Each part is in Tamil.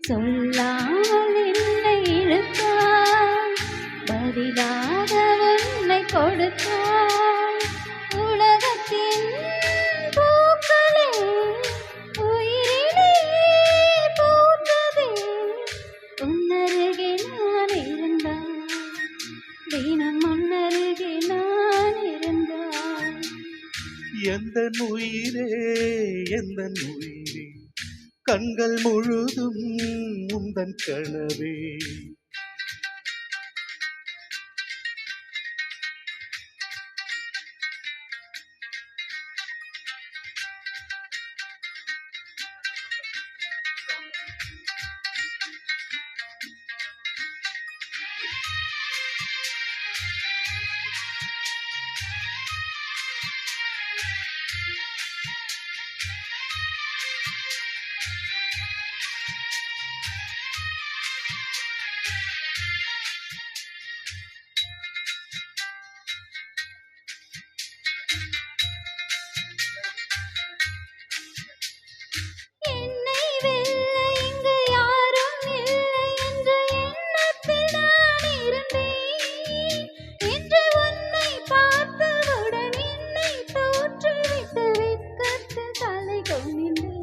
சொல்லாமல் என்னை இழுத்தாய், பதிலாக உன்னை கொடுத்தாய். உலகத்தின் பூக்களே உயிரிலே பூத்ததே, உன்னருகே நான் இருந்தாய், தினம் உன்னருகே நான் இருந்தாய். எந்தன் உயிரே எந்தன் உயிரே, கண்கள் முழுதும் உந்தன் கனவே. என்னை வெல்ல இங்கு யாரும் இல்லை என்ற எண்ணத்தில் நான் இருந்தேன். இன்று உன்னை பார்த்தவுடன் என்னை தோற்றுவிட்டு வெட்கத்தில் தலை குனிந்தேன்.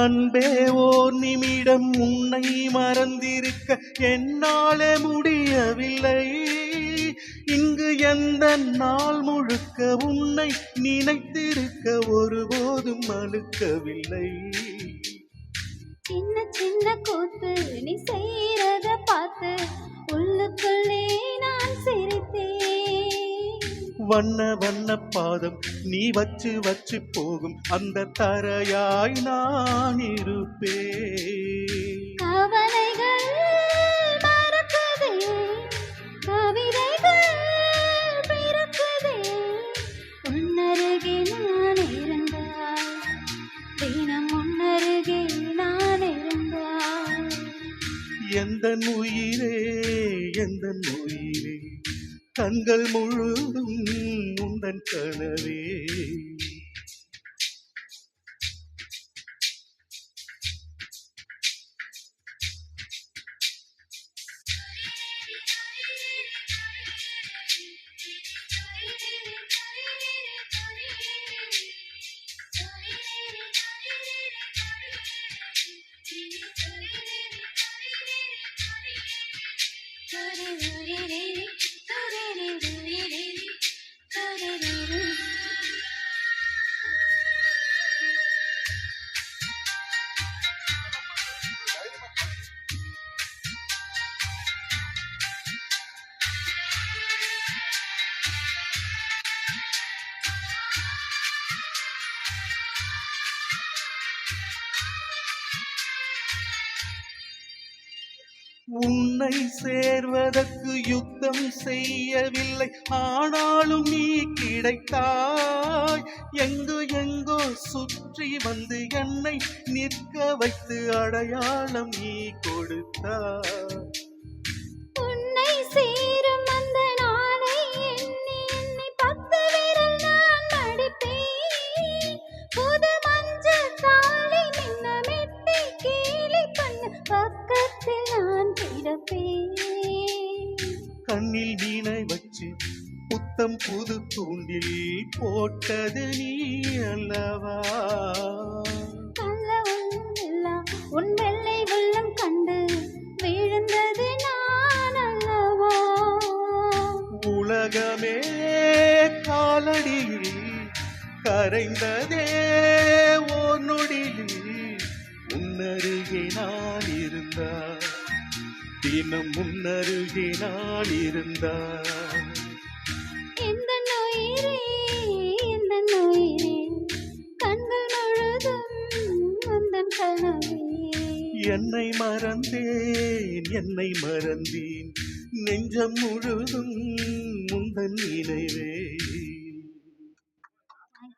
அன்பே ஓர் நிமிடம் உன்னை மறந்திருக்க என்னாலே முடியவில்லை. இங்கு எந்த நாள் முழுக்க உன்னை நினைத்திருக்க ஒருபோதும் மறுக்கவில்லை. சின்ன சின்ன கூத்து நீ செய்யறத பார்த்து உள்ளுக்குள்ளே நான் சிரித்தேன். வண்ண வண்ண பாதம் நீ வச்சு வச்சு போகும் அந்த தரையாய் நான் இருப்பேன். கவலைகள் மறக்குதே, கவிதைகள் பிறக்குதே, உன்னருகே நான் இருந்தாய், தினம் உன்னருகே நான் இருந்தாய். எந்தன் உயிரே எந்தன் உயிரே, கண்கள் முழுதும் உந்தன் கனவே. உன்னை சேர்வதற்கு யுத்தம் செய்யவில்லை, ஆனாலும் நீ கிடைத்தாய். எங்கு எங்கோ சுற்றி வந்து என்னை நிற்க வைத்து அடையாளம் நீ கொடுத்தாய். உன்னை சேரும் அந்த நாளை எண்ணி எண்ணி 10 விரல் நான் மடிப்பேன். புது மஞ்சள் தாலி நின்ன மெட்டி கேலி பண்ண பக்கத்தில் நான் கிடப்பேன். கண்ணில் வீணை வச்சு புத்தம் புது தூண்டில் போட்டது நீ அல்லவா. நல்ல உள்ளம் உன் வெள்ளை உள்ளம் கண்டு விழுந்தது நான் அல்லவா. உலகமே காலடியில் கரைந்ததே ஓர் நொடியில், உன்னருகே நான் இருந்தாய், தினம் முன்னருகே நான் இருந்தாய். எந்தன் உயிரே எந்தன் உயிரே, கண்கள் முழுதும் உந்தன் கனவே. என்னை மறந்தேன் நெஞ்சம் முழுதும் முந்தன் நினைவே.